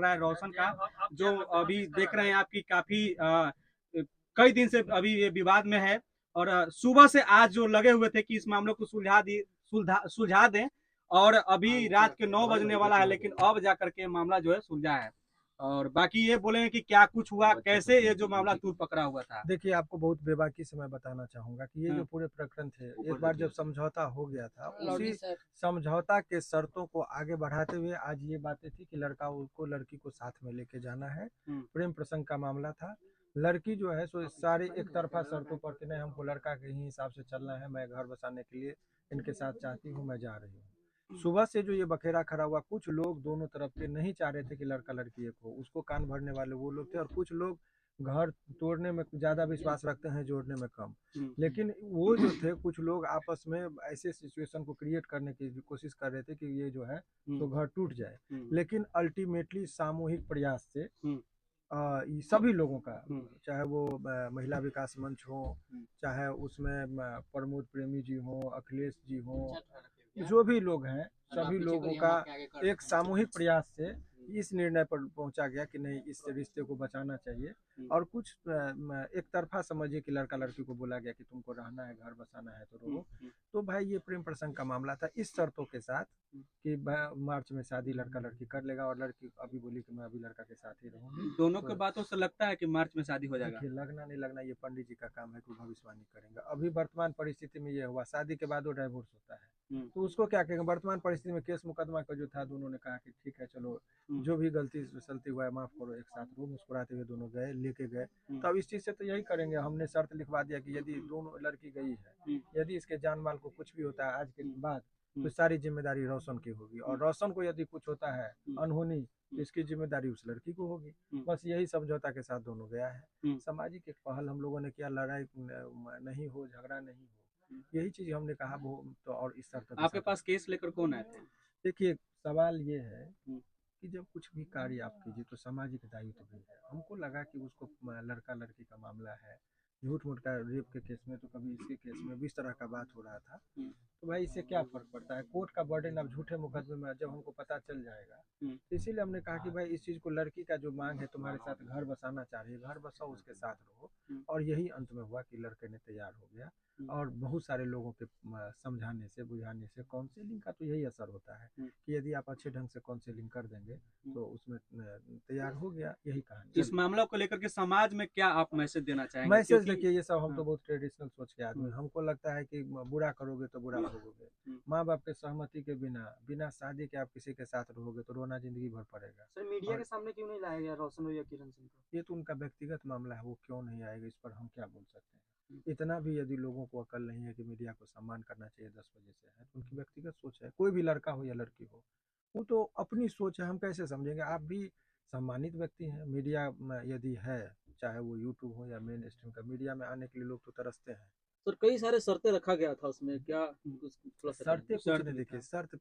रहा है रोशन का, जो अभी देख रहे हैं आपकी काफी कई दिन से अभी ये विवाद में है। और सुबह से आज जो लगे हुए थे कि इस मामले को सुलझा दें, और अभी रात के 9 बजने वाला है, लेकिन अब जाकर के मामला जो है सुलझा है। और बाकी ये बोले कि क्या कुछ हुआ, कैसे ये जो मामला तूल पकड़ा हुआ था। देखिए, आपको बहुत बेबाकी से मैं बताना चाहूंगा कि ये जो पूरे प्रकरण थे, एक बार जब समझौता हो गया था, उसी समझौता के शर्तों को आगे बढ़ाते हुए आज ये बातें थी कि लड़का को लड़की को साथ में लेके जाना है। प्रेम प्रसंग का मामला था। लड़की जो है सो सारी एक तरफा शर्तों पर कि नहीं, हमको लड़का के ही हिसाब से चलना है, मैं घर बसाने के लिए इनके साथ चाहती हूँ, मैं जा रही हूँ। सुबह से जो ये बखेरा खड़ा हुआ, कुछ लोग दोनों तरफ के नहीं चाह रहे थे कि लड़का लड़की एक हो, उसको कान भरने वाले वो लोग थे, और कुछ लोग घर तोड़ने में ज्यादा विश्वास रखते हैं, जोड़ने में कम। लेकिन वो जो थे, कुछ लोग आपस में ऐसे सिचुएशन को क्रिएट करने की कोशिश कर रहे थे कि ये जो है तो घर टूट जाए। लेकिन अल्टीमेटली सामूहिक प्रयास से सभी लोगों का, चाहे वो महिला विकास मंच हो, चाहे उसमें प्रमोद प्रेमी जी हो, अखिलेश जी हो, जो भी लोग हैं, सभी लोगों का एक सामूहिक प्रयास से इस निर्णय पर पहुंचा गया कि नहीं, इस रिश्ते को बचाना चाहिए। और कुछ एक तरफा समझिए कि लड़का लड़की को बोला गया कि तुमको रहना है, घर बसाना है तो रहो। तो भाई ये प्रेम प्रसंग का मामला था, इस शर्तों के साथ कि मार्च में शादी लड़का लड़की कर लेगा, और लड़की अभी बोली कि मैं अभी लड़का के साथ ही रहूंगी। दोनों के बातों से लगता है कि मार्च में शादी हो जाएगा। देखिए, लगना नहीं लगना ये पंडित जी का काम है कि भविष्यवाणी करेंगे। अभी वर्तमान परिस्थिति में ये हुआ, शादी के बाद वो डाइवोर्स होता है, तो उसको क्या कहेंगे। वर्तमान परिस्थिति में केस मुकदमा का जो था, दोनों ने कहा कि ठीक है, चलो जो भी गलती सलती हुआ है माफ करो, एक साथ रो, मुस्कुराते हुए दोनों गए, लेके गए। तो अब इस चीज से तो यही करेंगे, हमने शर्त लिखवा दिया कि यदि दोनों लड़की गई है, यदि इसके जान माल को कुछ भी होता है आज के बाद, तो सारी जिम्मेदारी रोशन की होगी, और रोशन को यदि कुछ होता है अनहोनी, तो इसकी जिम्मेदारी उस लड़की को होगी। बस यही समझौता के साथ दोनों गया है। सामाजिक एक पहल हम लोगों ने किया, लड़ाई नहीं हो, झगड़ा नहीं हो, यही चीज हमने कहा वो तो। और इस शर्त आपके पास केस लेकर कौन आए थे? देखिए, सवाल ये है कि जब कुछ भी कार्य आप कीजिए तो सामाजिक दायित्व भी है। हमको लगा कि उसको लड़का लड़की का मामला है, झूठ मूठ का रेप के केस में, तो कभी इसके केस में भी इस तरह का बात हो रहा था, तो भाई इससे क्या फर्क पड़ता है, कोर्ट का बर्डन अब झूठे मुकदमे में जब हमको पता चल जाएगा, तो इसीलिए हमने कहा कि भाई इस चीज को, लड़की का जो मांग है तुम्हारे साथ घर बसाना चाह रही है, घर बसाओ, उसके साथ रहो। और यही अंत में हुआ कि लड़के ने तैयार हो गया, और बहुत सारे लोगों के समझाने से, बुझाने से, काउंसलिंग का तो यही असर होता है कि यदि आप अच्छे ढंग से काउंसलिंग कर देंगे तो उसमें तैयार हो गया, यही कहानी। इस मामला को लेकर के समाज में क्या आप मैसेज देना चाहेंगे? मैसेज देखिए, ये सब हम तो बहुत ट्रेडिशनल सोच के आदमी, हमको लगता है कि बुरा करोगे तो बुरा भोगोगे। माँ बाप के सहमति के बिना, बिना शादी के आप किसी के साथ रहोगे तो रोना जिंदगी भर पड़ेगा। सर, मीडिया के सामने क्यों नहीं लाया गया रोशन हो या किरण सिंह को? ये तो उनका व्यक्तिगत मामला है, वो क्यों नहीं आएगा इस पर हम क्या बोल सकते हैं। इतना भी यदि लोगों को अकल नहीं है कि मीडिया को सम्मान करना चाहिए 10 बजे से, है तो उनकी व्यक्तिगत सोच है। कोई भी लड़का हो या लड़की हो, वो तो अपनी सोच है, हम कैसे समझेंगे। आप भी सम्मानित व्यक्ति हैं, मीडिया यदि है, चाहे वो यूट्यूब हो या मेन स्ट्रीम का, मीडिया में आने के लिए लोग तो तरसते हैं। सर, कई सारे शर्तें रखा गया था उसमें, क्या थोड़ा सा शर्तें कुछ नहीं, देखिए शर्त,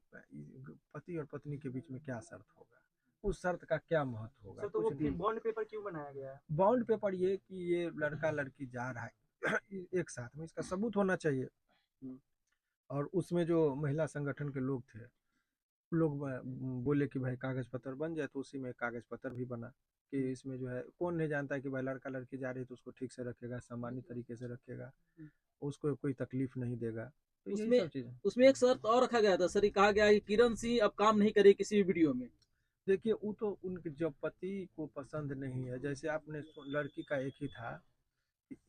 पति और पत्नी के बीच में क्या शर्त होगा, उस शर्त का क्या महत्व होगा। सर, तो वो बॉन्ड पेपर क्यों बनाया गया है? बॉन्ड पेपर ये कि ये लड़का लड़की जा रहा है एक साथ में, इसका सबूत होना चाहिए। और उसमें जो महिला संगठन के लोग थे, लोग बोले कि भाई कागज पत्र बन जाए, तो उसी में कागज पत्र भी बना कि इसमें जो है, कौन नहीं जानता है कि भाई लड़का लड़की जा रही है तो उसको ठीक से रखेगा, सम्मानित तरीके से रखेगा, उसको कोई तकलीफ नहीं देगा। तो यही सब चीजें। उसमें एक शर्त और रखा गया था सर, ये कहा गया है कि किरण सिंह अब काम नहीं करे किसी भी वीडियो में। देखिए, वो तो उनके जब पति को पसंद नहीं है, जैसे आपने लड़की का एक ही था,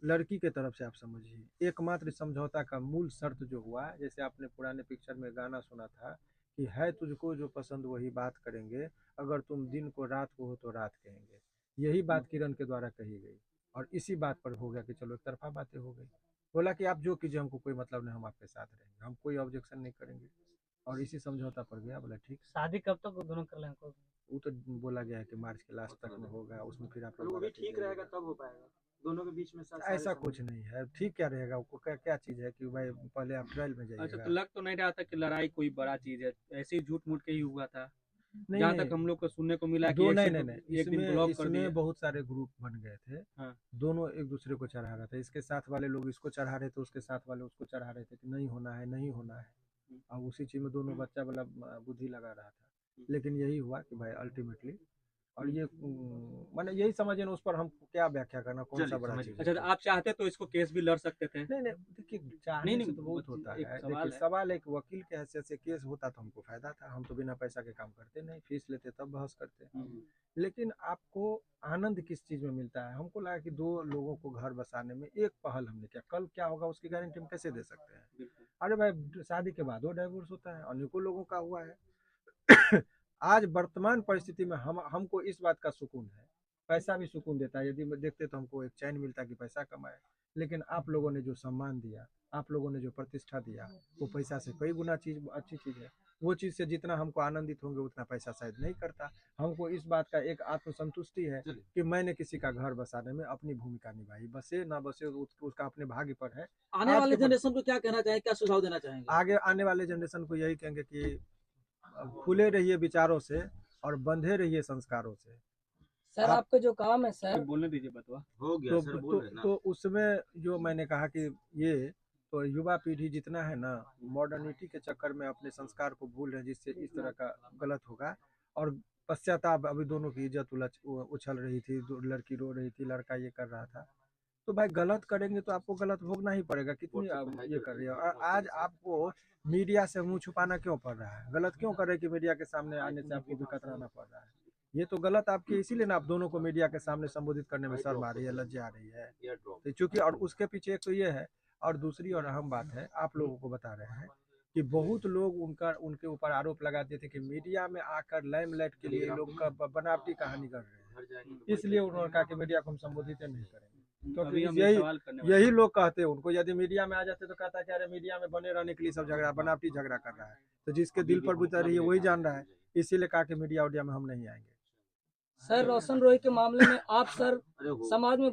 लड़की के तरफ से आप समझिए एकमात्र समझौता का मूल शर्त जो हुआ, जैसे आपने पुराने पिक्चर में गाना सुना था कि है तुझको जो पसंद वही बात करेंगे, अगर तुम दिन को रात को हो तो रात कहेंगे। यही बात किरण के द्वारा कही गई, और इसी बात पर हो गया कि चलो एक तरफा बातें हो गई। बोला कि आप जो कीजिए, हमको कोई मतलब नहीं, हम आपके साथ रहेंगे, हम कोई ऑब्जेक्शन नहीं करेंगे, और इसी समझौता पर गया। बोला ठीक। शादी कब तक दोनों कर लेंगे? वो तो बोला गया है कि मार्च के लास्ट तक में होगा, उसमें फिर आप वो भी ठीक रहेगा तब हो पाएगा, दोनों के बीच में ऐसा कुछ नहीं है। ठीक क्या रहेगा, वो क्या क्या चीज है कि भाई पहले आप ट्रायल में जाइएगा। अच्छा, तो लग तो नहीं रहा था कि लड़ाई कोई बड़ा चीज है, ऐसे ही झूठ मूठ के ही हुआ था। नहीं, जहाँ तक हम लोग को सुनने को मिला कि एक दिन ब्लॉक कर दिए। इसमें बहुत सारे ग्रुप बन गए थे। हाँ। दोनों एक दूसरे को चढ़ा रहे थे, इसके साथ वाले लोग इसको चढ़ा रहे थे, उसके साथ वाले उसको चढ़ा रहे थे कि नहीं होना है, नहीं होना है। और उसी चीज में दोनों बच्चा वाला बुद्धि लगा रहा था। लेकिन यही हुआ कि भाई अल्टीमेटली और ये मैंने यही समझे ना, उस पर हम क्या व्याख्या करना, कौन सा बड़ा चीज है। अच्छा, तो आप चाहते तो इसको केस भी लड़ सकते थे। नहीं नहीं, देखिए चाहने नहीं, से तो बहुत वो होता एक है। सवाल देखिए है। सवाल एक वकील के हैसियत से केस होता तो हमको फायदा था, हम तो बिना पैसा के काम करते नहीं, फीस लेते तब बहस करते। लेकिन आपको आनंद किस चीज में मिलता है? हमको लगा कि 2 लोगों को घर बसाने में एक पहल हमने किया, कल क्या होगा उसकी गारंटी हम कैसे दे सकते हैं? अरे भाई शादी के बाद वो डाइवोर्स होता है, अनेकों लोगों का हुआ है। आज वर्तमान परिस्थिति में हमको इस बात का सुकून है, पैसा भी सुकून देता है, यदि देखते तो हमको एक चैन मिलता कि पैसा कमाए। लेकिन आप लोगों ने जो सम्मान दिया, आप लोगों ने जो प्रतिष्ठा दिया, वो पैसा से कई गुना चीज अच्छी चीज है। वो चीज से जितना हमको आनंदित होंगे उतना पैसा शायद नहीं करता। हमको इस बात का एक आत्मसंतुष्टि है कि मैंने किसी का घर बसाने में अपनी भूमिका निभाई, बसे ना बसे उसका अपने भाग्य पर है। आने आज वाले के जनरेशन को क्या कहना चाहेंगे, क्या सुझाव देना चाहेंगे? आगे आने वाले जनरेशन को यही कहेंगे कि खुले रहिए विचारों से और बंधे रहिए संस्कारों से। सर आपका जो काम है सर, बोलने दीजिए बतवा। हो गया सर, बोल रहे ना। तो उसमें जो मैंने कहा कि ये तो युवा पीढ़ी जितना है ना, मॉडर्निटी के चक्कर में अपने संस्कार को भूल रहे हैं, जिससे इस तरह का गलत होगा। और पश्चाताप, अभी दोनों की इज्जत उछल रही थी, लड़की रो रही थी, लड़का ये कर रहा था। तो भाई गलत करेंगे तो आपको गलत भोगना ही पड़ेगा। कितनी ये कर रही है, और आज आपको मीडिया से मुंह छुपाना क्यों पड़ रहा है? गलत क्यों कर रहे कि मीडिया के सामने आने से आपको भी कतराना पड़ रहा है? ये तो गलत आपकी, इसीलिए ना आप दोनों को मीडिया के सामने संबोधित करने में शर्म आ रही है, लज्जा आ रही है। तो चूंकि और उसके पीछे एक तो ये है, और दूसरी और अहम बात है, आप लोगों को बता रहे हैं कि बहुत लोग उनके ऊपर आरोप लगाते थे कि मीडिया में आकर लाइमलाइट के लिए लोग का बनावटी कहानी कर रहे हैं, इसलिए उन्होंने कहा कि मीडिया को हम संबोधित नहीं करेंगे। तो अभी हम यही सवाल करने वाले यही लोग कहते हैं उनको, यदि मीडिया में आ जाते तो कहता है कि अरे मीडिया में बने रहने के लिए सब झगड़ा, बनावटी झगड़ा कर रहा है। तो जिसके दिल पर गुजर रही है वही जान रहा है, इसीलिए कहा कि मीडिया उडिया में हम नहीं आएंगे। सर रोशन रोय के मामले में आप सर समाज में